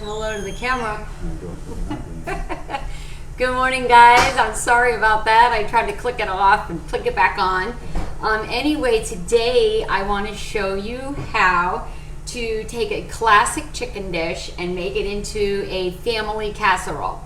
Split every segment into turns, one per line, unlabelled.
hello to the camera. Good morning, guys. I'm sorry about that. I tried to click it off and click it back on. Anyway, today I want to show you how to take a classic chicken dish and make it into a family casserole.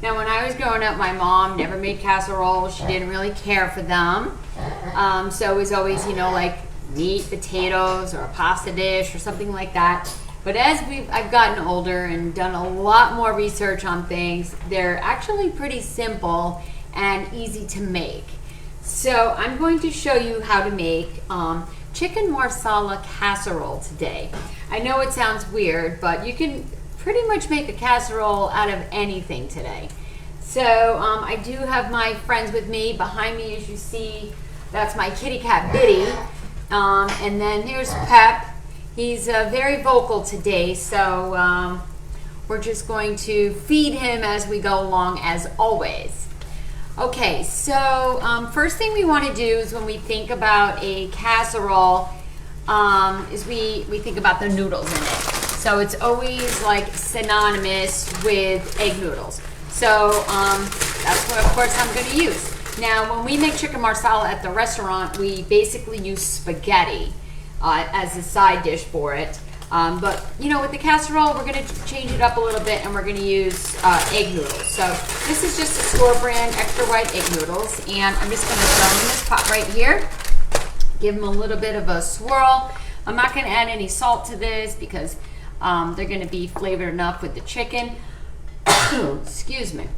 Now, when I was growing up, my mom never made casseroles. She didn't really care for them. So it was always, like meat, potatoes, or a pasta dish or something like that. But as I've gotten older and done a lot more research on things, they're actually pretty simple and easy to make. So I'm going to show you how to make chicken Marsala casserole today. I know it sounds weird, but you can pretty much make a casserole out of anything today. So I do have my friends with me. Behind me, as you see, that's my kitty cat Biddy. And then here's Pep. He's very vocal today, so we're just going to feed him as we go along, as always. Okay, so first thing we want to do is when we think about a casserole, is we think about the noodles in it. So it's always like synonymous with egg noodles. So that's what, of course, I'm going to use. Now, when we make chicken Marsala at the restaurant, we basically use spaghetti as a side dish for it. But with the casserole, we're going to change it up a little bit, and we're going to use egg noodles. So this is just a store brand extra white egg noodles, and I'm just going to throw them in this pot right here. Give them a little bit of a swirl. I'm not going to add any salt to this because they're going to be flavored enough with the chicken. Excuse me.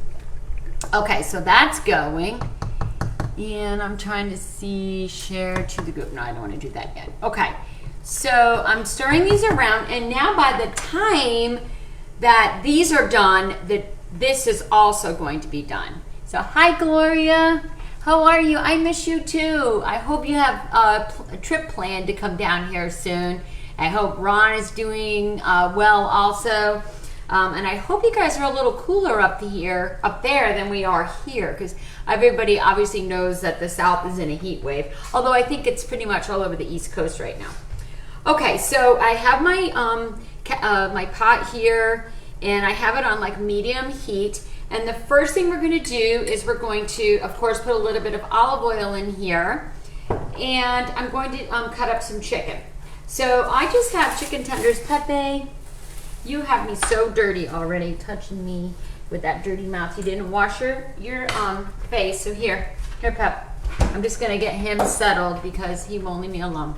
Okay, so that's going. And I'm trying to see, share to the group. No, I don't want to do that yet. Okay, so I'm stirring these around, and now by the time that these are done, this is also going to be done. So hi, Gloria. How are you? I miss you too. I hope you have a trip planned to come down here soon. I hope Ron is doing well also. And I hope you guys are a little cooler up there than we are here, because everybody obviously knows that the South is in a heat wave, although I think it's pretty much all over the East Coast right now. Okay, so I have my my pot here, and I have it on like medium heat. And the first thing we're going to do is we're going to, of course, put a little bit of olive oil in here, and I'm going to cut up some chicken. So I just have chicken tenders. Pepe, you have me so dirty already, touching me with that dirty mouth. You didn't wash your face. So here, Pep. I'm just gonna get him settled because he won't leave me alone.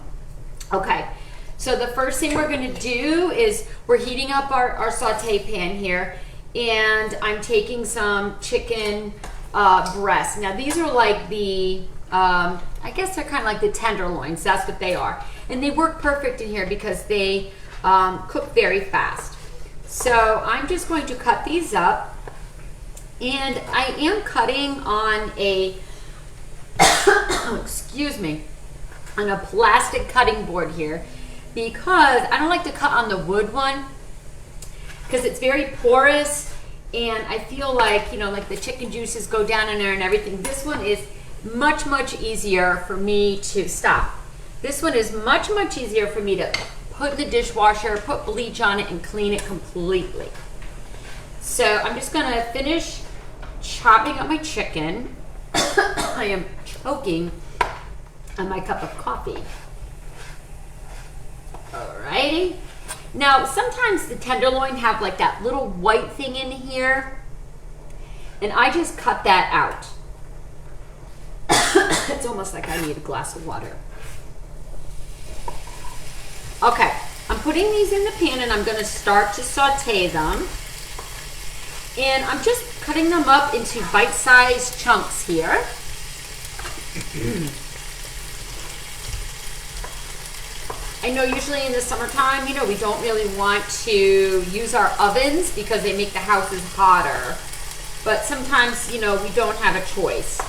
Okay, so the first thing we're gonna do is we're heating up our saute pan here, and I'm taking some chicken breasts. Now these are like the, I guess they're kind of like the tenderloins. That's what they are. And they work perfect in here because they cook very fast. So I'm just going to cut these up, and I am cutting on a, excuse me, on a plastic cutting board here, because I don't like to cut on the wood one because it's very porous, and I feel like, like the chicken juices go down in there and everything. This one is much, much easier for me to stop. This one is much, much easier for me to put in the dishwasher, put bleach on it, and clean it completely. So I'm just gonna finish chopping up my chicken. I am choking on my cup of coffee. Alrighty. Now, sometimes the tenderloin have like that little white thing in here, and I just cut that out. It's almost like I need a glass of water. Okay, I'm putting these in the pan, and I'm going to start to saute them. And I'm just cutting them up into bite-sized chunks here. I know usually in the summertime, we don't really want to use our ovens because they make the houses hotter. But sometimes, we don't have a choice.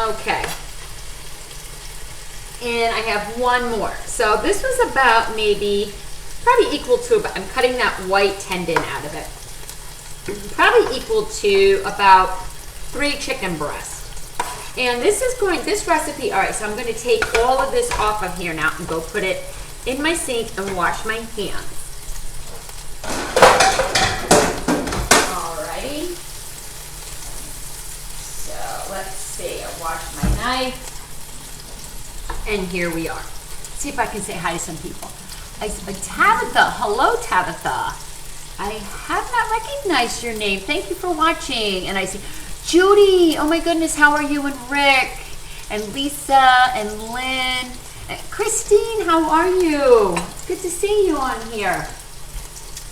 Okay. And I have one more. So this was about probably equal to, I'm cutting that white tendon out of it. Probably equal to about 3 chicken breasts. And this recipe, all right, so I'm going to take all of this off of here now and go put it in my sink and wash my hands. hi. And here we are. Let's see if I can say hi to some people. Tabitha, hello Tabitha. I have not recognized your name. Thank you for watching. And I see Judy, oh my goodness, how are you? And Rick, and Lisa, and Lynn, and Christine, how are you? It's good to see you on here.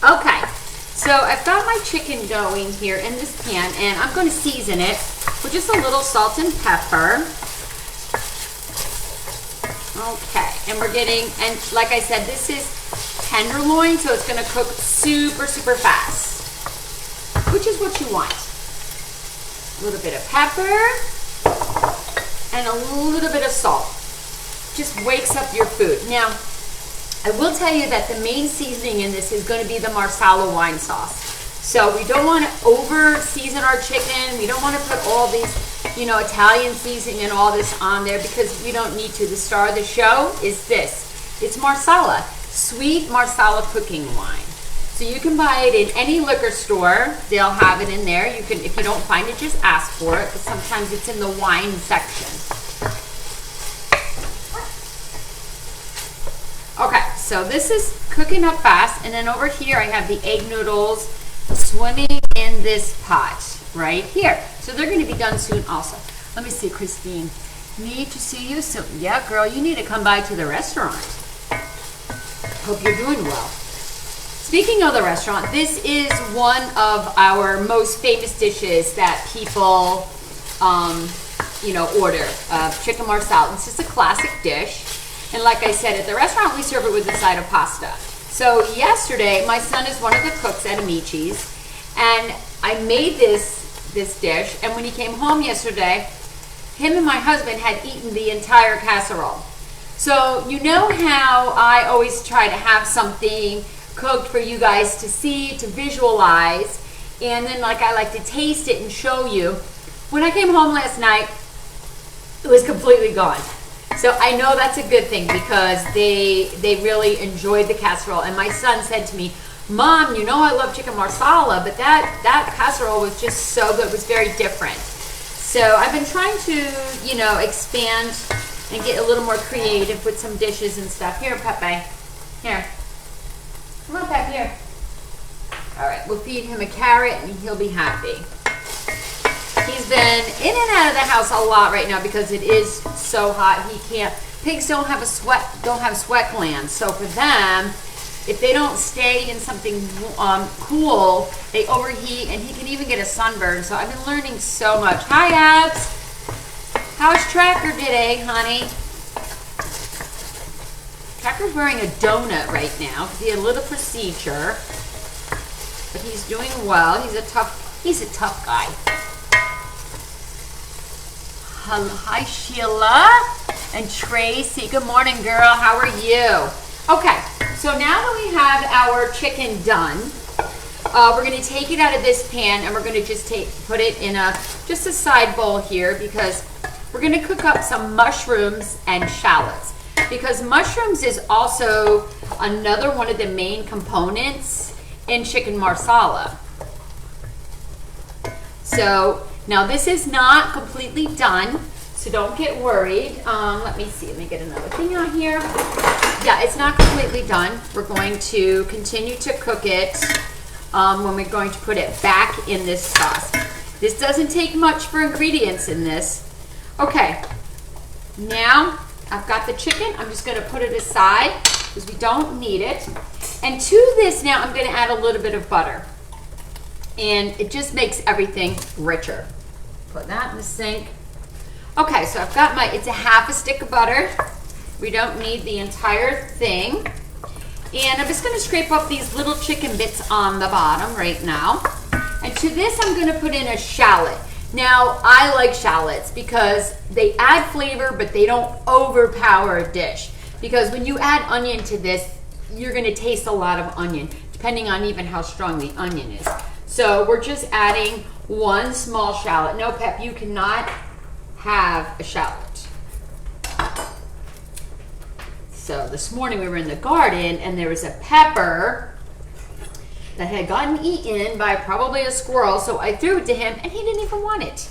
Okay, so I've got my chicken going here in this pan, and I'm going to season it with just a little salt and pepper. Okay, and we're getting, and like I said, this is tenderloin, so it's going to cook super, super fast, which is what you want. A little bit of pepper and a little bit of salt. Just wakes up your food. Now, I will tell you that the main seasoning in this is going to be the Marsala wine sauce. So we don't want to over season our chicken. We don't want to put all these, you know, Italian seasoning and all this on there because we don't need to. The star of the show is this. It's Marsala, sweet Marsala cooking wine. So you can buy it in any liquor store. They'll have it in there. You can, if you don't find it, just ask for it, because sometimes it's in the wine section. Okay, so this is cooking up fast, and then over here I have the egg noodles swimming in this pot right here. So they're going to be done soon also. Let me see, Christine. Need to see you soon. Yeah, girl, you need to come by to the restaurant. Hope you're doing well. Speaking of the restaurant, this is one of our most famous dishes that people, you know, order. Chicken Marsala. It's just a classic dish. And like I said, at the restaurant, we serve it with a side of pasta. So yesterday, my son is one of the cooks at Amici's, and I made this dish, and when he came home yesterday, him and my husband had eaten the entire casserole. So you know how I always try to have something cooked for you guys to see, to visualize, and then like I like to taste it and show you. When I came home last night, it was completely gone. So I know that's a good thing because they really enjoyed the casserole. And my son said to me, Mom, you know I love chicken Marsala, but that casserole was just so good. It was very different. So I've been trying to, you know, expand and get a little more creative with some dishes and stuff. Here, Pepe. Here. Come on, Pepe, here. All right, we'll feed him a carrot and he'll be happy. He's been in and out of the house a lot right now because it is so hot. He can't. Pigs don't have sweat glands. So for them, if they don't stay in something cool, they overheat, and he can even get a sunburn. So I've been learning so much. Hi, Abs. How's Tracker today, honey? Tracker's wearing a donut right now because he had a little procedure, but he's doing well. He's a tough guy. Hi, Sheila and Tracy. Good morning, girl. How are you? Okay, so now that we have our chicken done, we're going to take it out of this pan and we're going to just put it in just a side bowl here because we're going to cook up some mushrooms and shallots. Because mushrooms is also another one of the main components in chicken Marsala. So now this is not completely done, so don't get worried. Let me see, let me get another thing out here. Yeah, it's not completely done. We're going to continue to cook it when we're going to put it back in this sauce. This doesn't take much for ingredients in this. Okay, now I've got the chicken. I'm just going to put it aside because we don't need it. And to this now, I'm going to add a little bit of butter. And it just makes everything richer. Put that in the sink. Okay, so I've got it's a half a stick of butter. We don't need the entire thing. And I'm just going to scrape up these little chicken bits on the bottom right now. And to this, I'm going to put in a shallot. Now, I like shallots because they add flavor, but they don't overpower a dish. Because when you add onion to this, you're going to taste a lot of onion, depending on even how strong the onion is. So we're just adding one small shallot. No, Pep, you cannot have a shallot. So this morning we were in the garden and there was a pepper that had gotten eaten by probably a squirrel. So I threw it to him and he didn't even want it.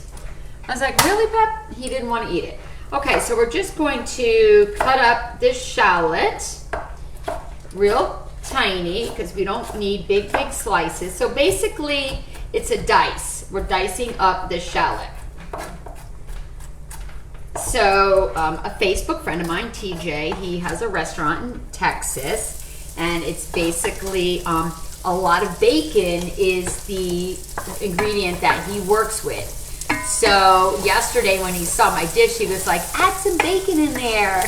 I was like, really, Pep? He didn't want to eat it. Okay, so we're just going to cut up this shallot real tiny because we don't need big slices. So basically it's a dice. We're dicing up this shallot. So a Facebook friend of mine, TJ, he has a restaurant in Texas, and it's basically a lot of bacon is the ingredient that he works with. So yesterday when he saw my dish, he was like, add some bacon in there.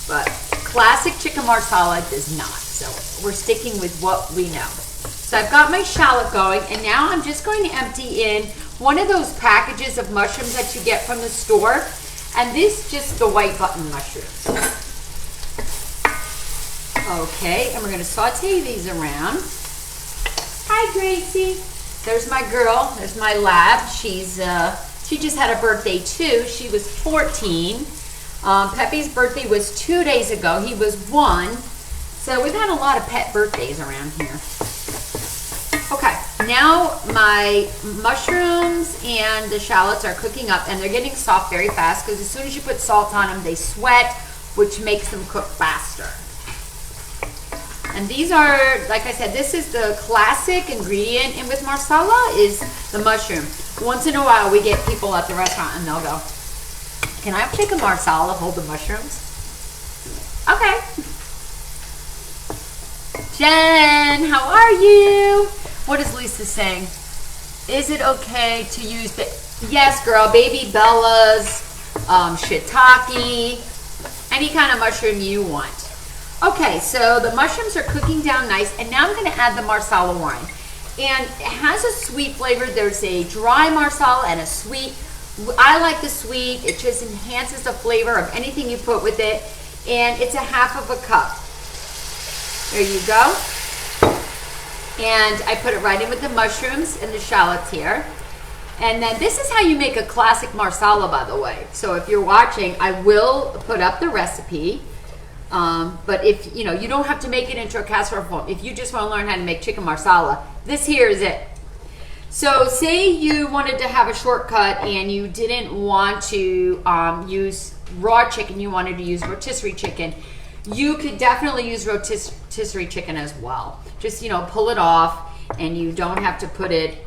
But classic chicken marsala does not. So we're sticking with what we know. So I've got my shallot going, and now I'm just going to empty in one of those packages of mushrooms that you get from the store. And this just the white button mushrooms. Okay, and we're going to saute these around. Hi, Gracie. There's my girl. There's my lab. She just had a birthday too. She was 14. Pepe's birthday was 2 days ago. He was 1. So we've had a lot of pet birthdays around here. Okay, now my mushrooms and the shallots are cooking up, and they're getting soft very fast because as soon as you put salt on them, they sweat, which makes them cook faster. And these are, like I said, this is the classic ingredient in with marsala is the mushroom. Once in a while, we get people at the restaurant and they'll go, can I have chicken marsala, hold the mushrooms? Okay. Jen, how are you? What is Lisa saying? Is it okay to use, yes girl, baby bellas, shiitake, any kind of mushroom you want. Okay, so the mushrooms are cooking down nice, and now I'm going to add the marsala wine. And it has a sweet flavor. There's a dry marsala and a sweet. I like the sweet. It just enhances the flavor of anything you put with it. And it's a half of a cup. There you go. And I put it right in with the mushrooms and the shallots here. And then this is how you make a classic marsala, by the way. So if you're watching, I will put up the recipe. But if, you don't have to make it into a casserole form. If you just want to learn how to make chicken marsala, this here is it. So say you wanted to have a shortcut and you didn't want to use raw chicken, you wanted to use rotisserie chicken. You could definitely use rotisserie chicken as well. Just, pull it off, and you don't have to put it,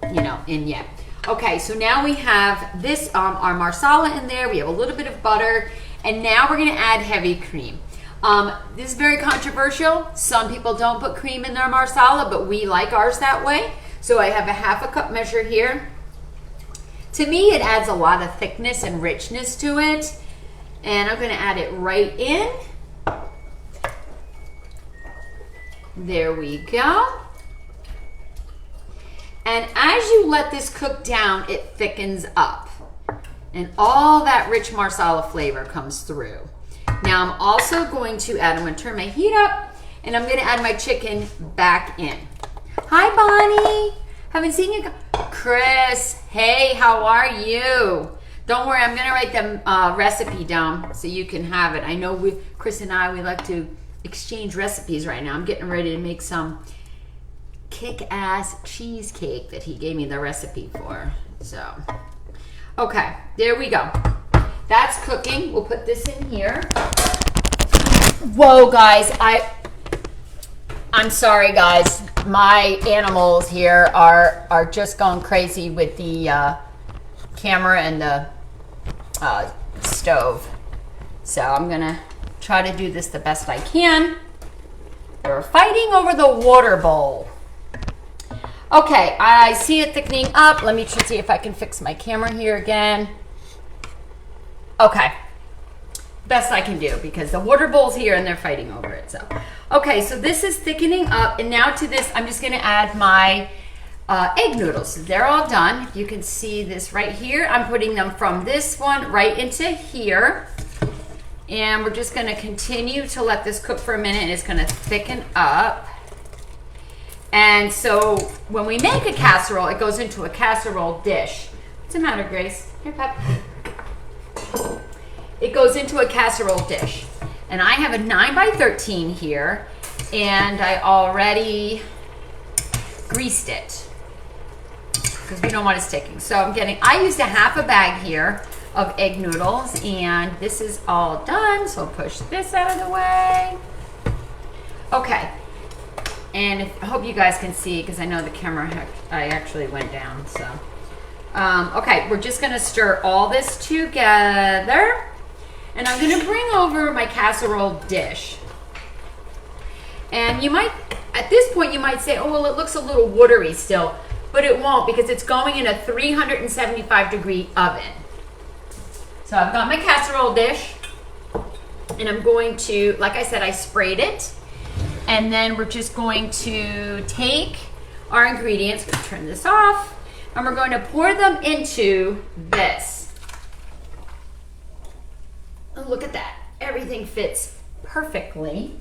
in yet. Okay, so now we have this, our marsala in there. We have a little bit of butter. And now we're going to add heavy cream. This is very controversial. Some people don't put cream in their marsala, but we like ours that way. So I have a half a cup measure here. To me, it adds a lot of thickness and richness to it. And I'm going to add it right in. There we go. And as you let this cook down, it thickens up. And all that rich marsala flavor comes through. Now I'm also going to add, I'm going to turn my heat up, and I'm going to add my chicken back in. Hi, Bonnie. Haven't seen you. Chris, hey, how are you? Don't worry, I'm going to write the recipe down so you can have it. I know Chris and I, we like to exchange recipes right now. I'm getting ready to make some kick-ass cheesecake that he gave me the recipe for. So, okay, there we go. That's cooking. We'll put this in here. Whoa, guys, I'm sorry, guys. My animals here are just going crazy with the camera and the stove. So I'm gonna try to do this the best I can. They're fighting over the water bowl. Okay, I see it thickening up. Let me see if I can fix my camera here again. Okay, best I can do because the water bowl's here and they're fighting over it. So, okay, so this is thickening up, and now to this, I'm just gonna add my egg noodles. So they're all done. You can see this right here. I'm putting them from this one right into here. And we're just gonna continue to let this cook for a minute, and it's gonna thicken up. And so when we make a casserole, it goes into a casserole dish. What's the matter, Grace? Here, Pep. It goes into a casserole dish. And I have a 9x13 here, and I already greased it because we don't want it sticking. So I used a half a bag here of egg noodles, and this is all done, so I'll push this out of the way. Okay, and I hope you guys can see, because I know the camera I actually went down, so. Okay, we're just gonna stir all this together, and I'm gonna bring over my casserole dish. And you might, at this point, you might say, oh, well, it looks a little watery still, but it won't, because it's going in a 375-degree oven. So I've got my casserole dish, and I'm going to, like I said, I sprayed it, and then we're just going to take our ingredients, we'll turn this off, and we're going to pour them into this. Oh, look at that, everything fits perfectly.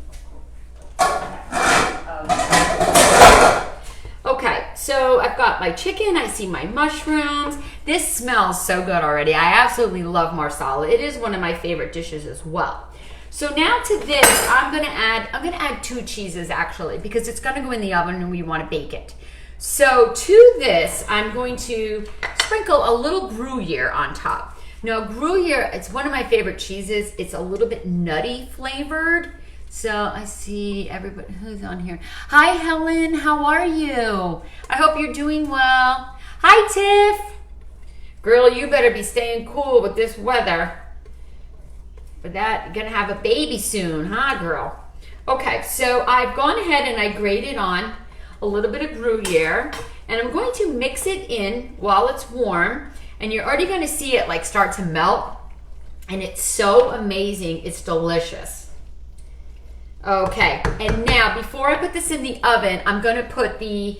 Okay, so I've got my chicken, I see my mushrooms. This smells so good already. I absolutely love Marsala. It is one of my favorite dishes as well. So now to this, I'm gonna add 2 cheeses actually, because it's gonna go in the oven and we wanna bake it. So to this, I'm going to sprinkle a little Gruyere on top. Now Gruyere, it's one of my favorite cheeses. It's a little bit nutty flavored. So I see everybody who's on here. Hi, Helen. How are you? I hope you're doing well. Hi, Tiff. Girl, you better be staying cool with this weather. But that, you're gonna have a baby soon, huh, girl? Okay, so I've gone ahead and I grated on a little bit of Gruyere, and I'm going to mix it in while it's warm, and you're already gonna see it like start to melt, and it's so amazing. It's delicious. Okay, and now before I put this in the oven, I'm gonna put the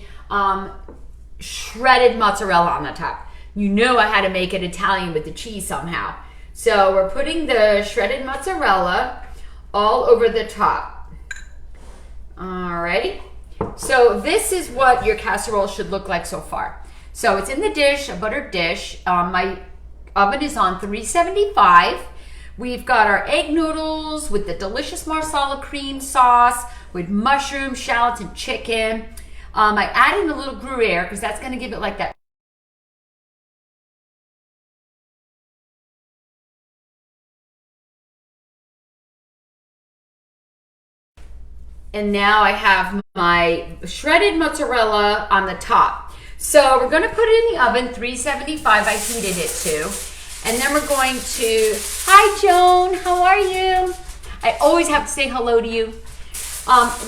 shredded mozzarella on the top. You know I had to make it Italian with the cheese somehow. So we're putting the shredded mozzarella all over the top. Alrighty, so this is what your casserole should look like so far. So it's in the dish, a buttered dish. My oven is on 375. We've got our egg noodles with the delicious Marsala cream sauce with mushrooms, shallots, and chicken. I added a little Gruyere because that's going to give it like that. And now I have my shredded mozzarella on the top. So we're going to put it in the oven, 375. I heated it to. And then we're going to, hi Joan, how are you? I always have to say hello to you.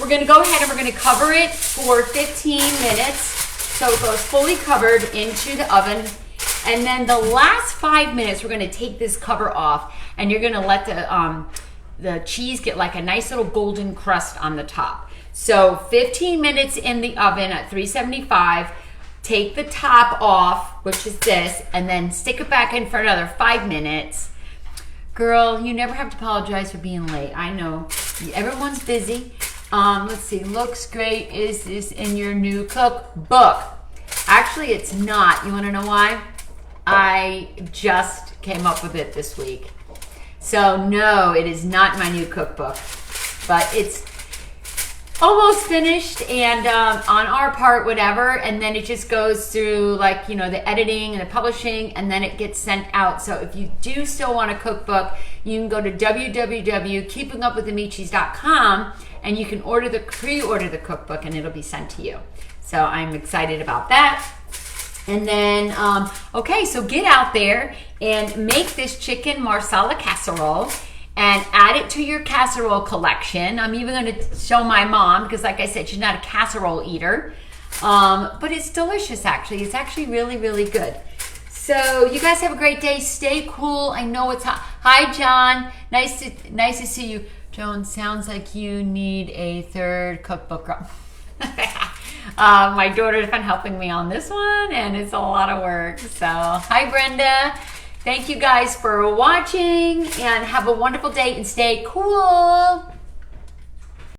We're gonna go ahead and we're gonna cover it for 15 minutes. So it goes fully covered into the oven. And then the last 5 minutes, we're gonna take this cover off and you're gonna let the cheese get like a nice little golden crust on the top. So 15 minutes in the oven at 375. Take the top off, which is this, and then stick it back in for another 5 minutes. Girl, you never have to apologize for being late. I know. Everyone's busy. Let's see. Looks great. Is this in your new cookbook? Actually, it's not. You want to know why? I just came up with it this week. So, no, it is not my new cookbook. But it's almost finished, and on our part, whatever, and then it just goes through like, you know, the editing and the publishing, and then it gets sent out. So if you do still want a cookbook, you can go to www.keepingupwithamichis.com and you can pre-order the cookbook and it'll be sent to you. So I'm excited about that. And then, okay, so get out there and make this chicken Marsala casserole and add it to your casserole collection. I'm even gonna show my mom, because like I said, she's not a casserole eater. But it's delicious actually. It's actually really, really good. So you guys have a great day. Stay cool. I know it's hot. Hi, John. Nice to see you. Joan, sounds like you need a third cookbook. My daughter's been helping me on this one, and it's a lot of work. So, hi, Brenda. Thank you guys for watching, and have a wonderful day and stay cool.